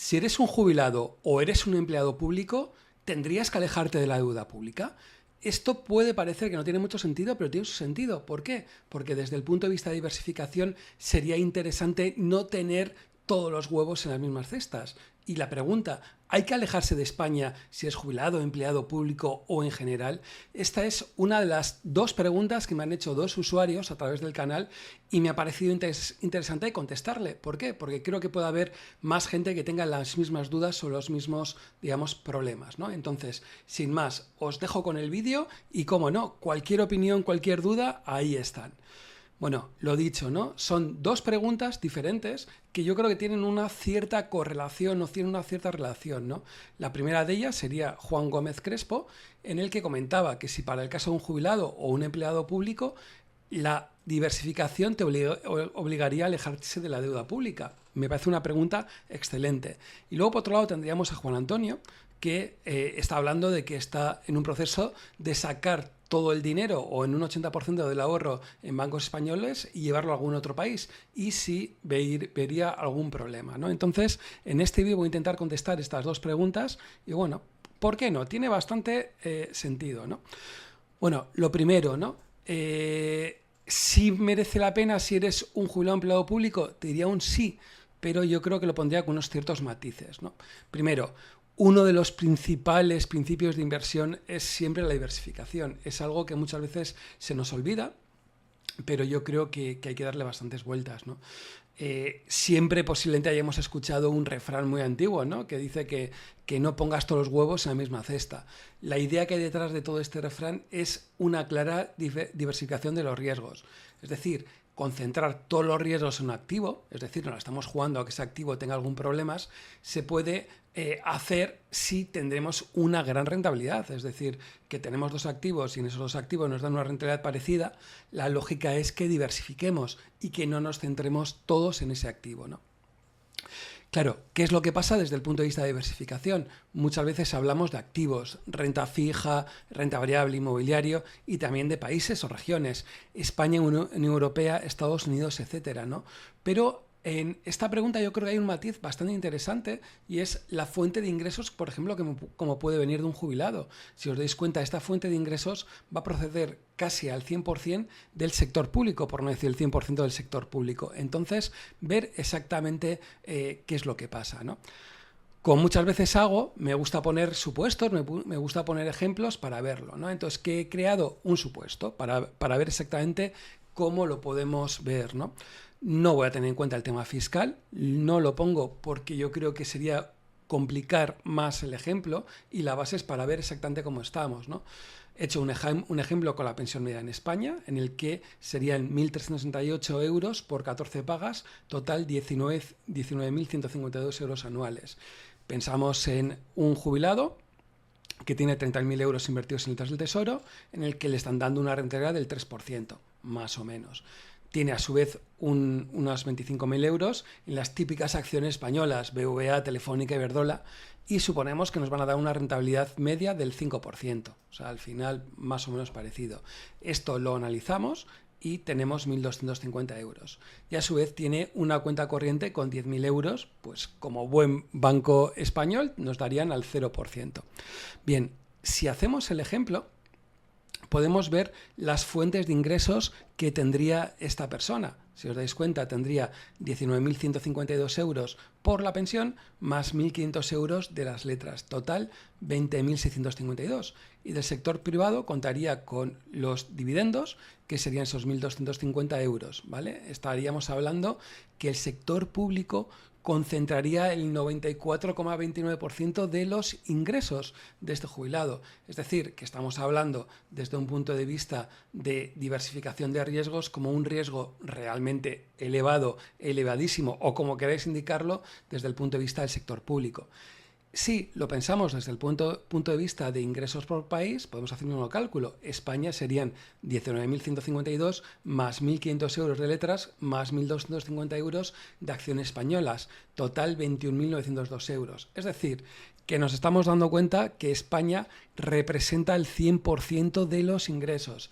Si eres un jubilado o eres un empleado público, tendrías que alejarte de la deuda pública. Esto puede parecer que no tiene mucho sentido, pero tiene su sentido. ¿Por qué? Porque desde el punto de vista de diversificación sería interesante no tener todos los huevos en las mismas cestas. Y la pregunta, ¿hay que alejarse de España si es jubilado, empleado público o en general? Esta es una de las dos preguntas que me han hecho dos usuarios a través del canal y me ha parecido interesante contestarle. ¿Por qué? Porque creo que puede haber más gente que tenga las mismas dudas o los mismos, digamos, problemas, ¿no? Entonces, sin más, os dejo con el vídeo y, como no, cualquier opinión, cualquier duda, ahí están. Bueno, lo dicho, ¿no? Son dos preguntas diferentes que yo creo que tienen una cierta correlación o tienen una cierta relación, ¿no? La primera de ellas sería Juan Gómez Crespo, en el que comentaba que si para el caso de un jubilado o un empleado público, la diversificación te obligaría a alejarse de la deuda pública. Me parece una pregunta excelente. Y luego, por otro lado, tendríamos a Juan Antonio, que está hablando de que está en un proceso de sacar todo el dinero o en un 80% del ahorro en bancos españoles y llevarlo a algún otro país y si vería algún problema, ¿no? Entonces, en este vídeo voy a intentar contestar estas dos preguntas y bueno, ¿por qué no? Tiene bastante sentido, ¿no? Bueno, lo primero, ¿no? Si merece la pena si eres un jubilado empleado público, te diría un sí, pero yo creo que lo pondría con unos ciertos matices, ¿no? Primero, uno de los principales principios de inversión es siempre la diversificación. Es algo que muchas veces se nos olvida, pero yo creo que hay que darle bastantes vueltas, ¿no? Siempre posiblemente hayamos escuchado un refrán muy antiguo, ¿no? Que dice que no pongas todos los huevos en la misma cesta. La idea que hay detrás de todo este refrán es una clara diversificación de los riesgos. Es decir, concentrar todos los riesgos en un activo, es decir, no estamos jugando a que ese activo tenga algún problema, se puede hacer si tendremos una gran rentabilidad, es decir, que tenemos dos activos y en esos dos activos nos dan una rentabilidad parecida, la lógica es que diversifiquemos y que no nos centremos todos en ese activo, ¿no? Claro, ¿qué es lo que pasa desde el punto de vista de diversificación? Muchas veces hablamos de activos, renta fija, renta variable, inmobiliario y también de países o regiones, España, Unión Europea, Estados Unidos, etcétera, ¿no? Pero en esta pregunta yo creo que hay un matiz bastante interesante y es la fuente de ingresos, por ejemplo, como puede venir de un jubilado. Si os dais cuenta, esta fuente de ingresos va a proceder casi al 100% del sector público, por no decir el 100% del sector público. Entonces, ver exactamente qué es lo que pasa, ¿no? Como muchas veces hago, me gusta poner supuestos, me gusta poner ejemplos para verlo, ¿no? Entonces, que he creado un supuesto para ver exactamente cómo lo podemos ver, ¿no? No voy a tener en cuenta el tema fiscal, no lo pongo porque yo creo que sería complicar más el ejemplo y la base es para ver exactamente cómo estamos, ¿no? He hecho un ejemplo con la pensión media en España, en el que serían 1.368 euros por 14 pagas, total 19.152 euros anuales. Pensamos en un jubilado que tiene 30.000 euros invertidos en letras del Tesoro, en el que le están dando una rentabilidad del 3%, más o menos. Tiene a su vez unos 25.000 euros en las típicas acciones españolas, BVA, Telefónica, Iberdrola, y suponemos que nos van a dar una rentabilidad media del 5%, o sea, al final más o menos parecido. Esto lo analizamos y tenemos 1.250 euros. Y a su vez tiene una cuenta corriente con 10.000 euros, pues como buen banco español nos darían al 0%. Bien, si hacemos el ejemplo, podemos ver las fuentes de ingresos que tendría esta persona. Si os dais cuenta, tendría 19.152 euros por la pensión más 1.500 euros de las letras. Total, 20.652. Y del sector privado contaría con los dividendos, que serían esos 1.250 euros, ¿vale? Estaríamos hablando que el sector público concentraría el 94,29% de los ingresos de este jubilado. Es decir, que estamos hablando desde un punto de vista de diversificación de riesgos como un riesgo realmente elevado, elevadísimo, o como queráis indicarlo, desde el punto de vista del sector público. Si lo pensamos desde el punto de vista de ingresos por país, podemos hacer un nuevo cálculo. España serían 19.152 más 1.500 euros de letras más 1.250 euros de acciones españolas. Total 21.902 euros. Es decir, que nos estamos dando cuenta que España representa el 100% de los ingresos.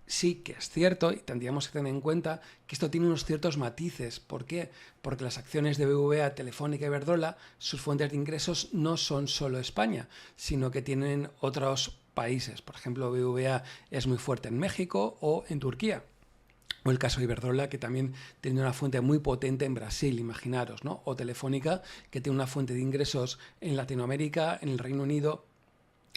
Sí que es cierto, y tendríamos que tener en cuenta que esto tiene unos ciertos matices. ¿Por qué? Porque las acciones de BBVA, Telefónica y Iberdrola, sus fuentes de ingresos no son solo España, sino que tienen otros países. Por ejemplo, BBVA es muy fuerte en México o en Turquía. O el caso de Iberdrola, que también tiene una fuente muy potente en Brasil, imaginaros, ¿no? O Telefónica, que tiene una fuente de ingresos en Latinoamérica, en el Reino Unido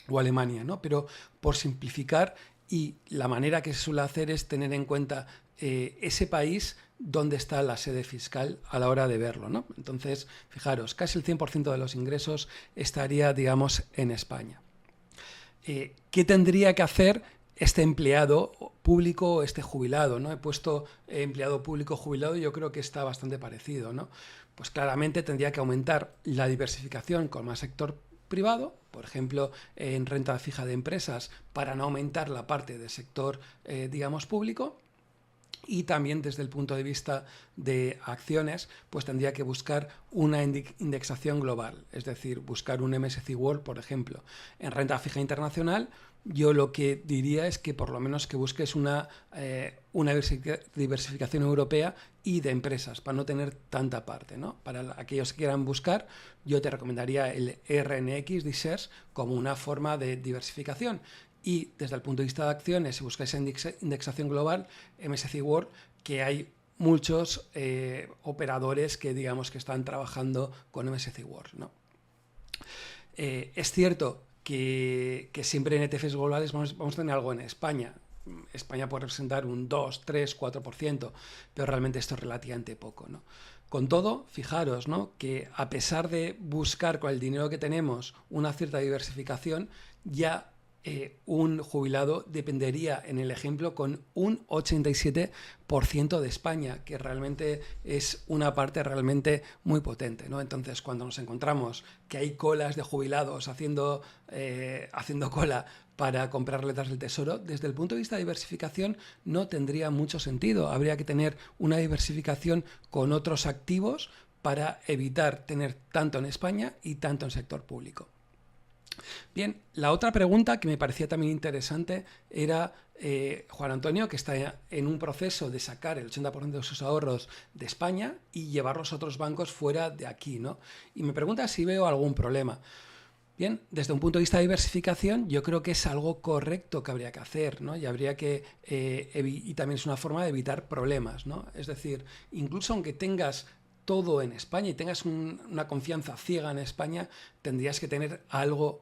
o Alemania, ¿no? Pero por simplificar, y la manera que se suele hacer es tener en cuenta ese país donde está la sede fiscal a la hora de verlo, ¿no? Entonces, fijaros, casi el 100% de los ingresos estaría, digamos, en España. ¿Qué tendría que hacer este empleado público o este jubilado? ¿No? He puesto empleado público jubilado y yo creo que está bastante parecido, ¿no? Pues claramente tendría que aumentar la diversificación con más sector privado, por ejemplo, en renta fija de empresas, para no aumentar la parte del sector, digamos, público. Y también desde el punto de vista de acciones, pues tendría que buscar una indexación global, es decir, buscar un MSCI World, por ejemplo. En renta fija internacional, yo lo que diría es que por lo menos que busques una diversificación europea y de empresas, para no tener tanta parte, ¿no? Para aquellos que quieran buscar, yo te recomendaría el RNX de shares como una forma de diversificación. Y desde el punto de vista de acciones, si buscáis indexación global, MSCI World, que hay muchos operadores que digamos que están trabajando con MSCI World, ¿no? Es cierto que siempre en ETFs globales vamos a tener algo en España. España puede representar un 2, 3, 4%, pero realmente esto es relativamente poco, ¿no? Con todo, fijaros, ¿no?, que a pesar de buscar con el dinero que tenemos una cierta diversificación, ya un jubilado dependería, en el ejemplo, con un 87% de España, que realmente es una parte realmente muy potente, ¿no? Entonces, cuando nos encontramos que hay colas de jubilados haciendo cola para comprar letras del tesoro, desde el punto de vista de diversificación no tendría mucho sentido. Habría que tener una diversificación con otros activos para evitar tener tanto en España y tanto en sector público. Bien, la otra pregunta que me parecía también interesante era Juan Antonio, que está en un proceso de sacar el 80% de sus ahorros de España y llevarlos a otros bancos fuera de aquí, ¿no? Y me pregunta si veo algún problema. Bien, desde un punto de vista de diversificación, yo creo que es algo correcto que habría que hacer, ¿no? Y habría que y también es una forma de evitar problemas, ¿no? Es decir, incluso aunque tengas todo en España y tengas una confianza ciega en España, tendrías que tener algo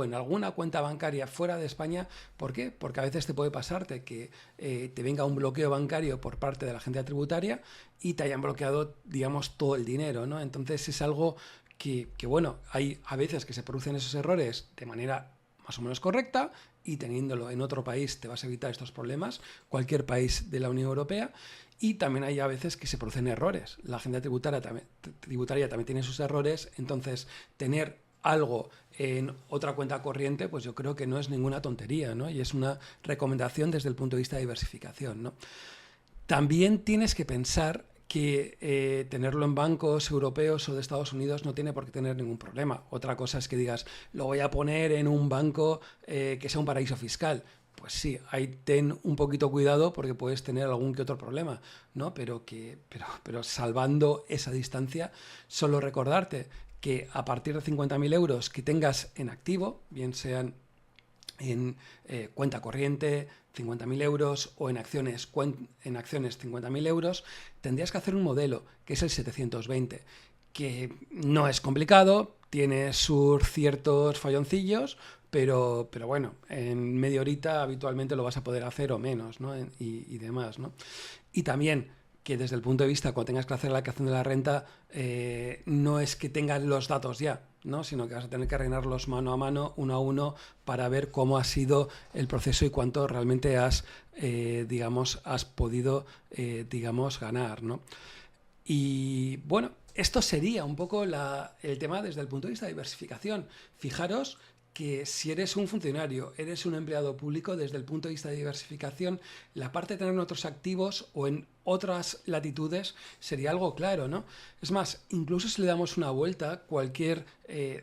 en alguna cuenta bancaria fuera de España. ¿Por qué? Porque a veces te puede pasarte que te venga un bloqueo bancario por parte de la agencia tributaria y te hayan bloqueado, digamos, todo el dinero, ¿no? Entonces es algo que bueno, hay a veces que se producen esos errores de manera más o menos correcta, y teniéndolo en otro país te vas a evitar estos problemas, cualquier país de la Unión Europea. Y también hay a veces que se producen errores. La agencia tributaria también tiene sus errores, entonces tener algo en otra cuenta corriente, pues yo creo que no es ninguna tontería, ¿no? Y es una recomendación desde el punto de vista de diversificación, ¿no? También tienes que pensar que tenerlo en bancos europeos o de Estados Unidos no tiene por qué tener ningún problema. Otra cosa es que digas, lo voy a poner en un banco que sea un paraíso fiscal. Pues sí, ahí ten un poquito cuidado porque puedes tener algún que otro problema, ¿no? Pero salvando esa distancia, solo recordarte que a partir de 50.000 euros que tengas en activo, bien sean en cuenta corriente 50.000 euros o en acciones 50.000 euros, tendrías que hacer un modelo que es el 720, que no es complicado, tiene sus ciertos falloncillos, pero bueno, en media horita habitualmente lo vas a poder hacer o menos, ¿no? y demás, ¿no? Y también que desde el punto de vista, cuando tengas que hacer la declaración de la renta, no es que tengas los datos ya, ¿no? Sino que vas a tener que rellenarlos mano a mano, uno a uno, para ver cómo ha sido el proceso y cuánto realmente has podido, ganar, ¿no? Y bueno, esto sería un poco el tema desde el punto de vista de diversificación. Fijaros que si eres un funcionario, eres un empleado público, desde el punto de vista de diversificación, la parte de tener en otros activos o en otras latitudes sería algo claro, ¿no? Es más, incluso si le damos una vuelta, cualquier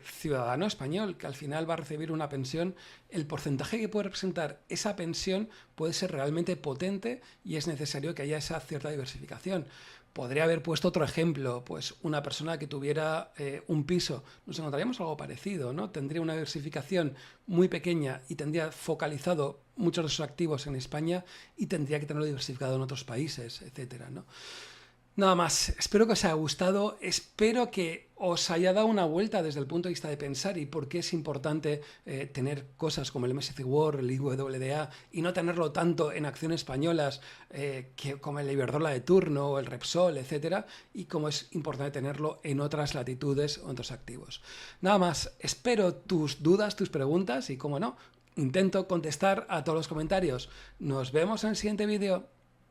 ciudadano español que al final va a recibir una pensión, el porcentaje que puede representar esa pensión puede ser realmente potente y es necesario que haya esa cierta diversificación. Podría haber puesto otro ejemplo, pues una persona que tuviera un piso, nos encontraríamos algo parecido, ¿no? Tendría una diversificación muy pequeña y tendría focalizado muchos de sus activos en España y tendría que tenerlo diversificado en otros países, etcétera, ¿no? Nada más, espero que os haya gustado, espero que os haya dado una vuelta desde el punto de vista de pensar y por qué es importante tener cosas como el MSCI World, el IWDA y no tenerlo tanto en acciones españolas como el Iberdrola de turno o el Repsol, etcétera, y cómo es importante tenerlo en otras latitudes o en otros activos. Nada más, espero tus dudas, tus preguntas y, como no, intento contestar a todos los comentarios. Nos vemos en el siguiente vídeo.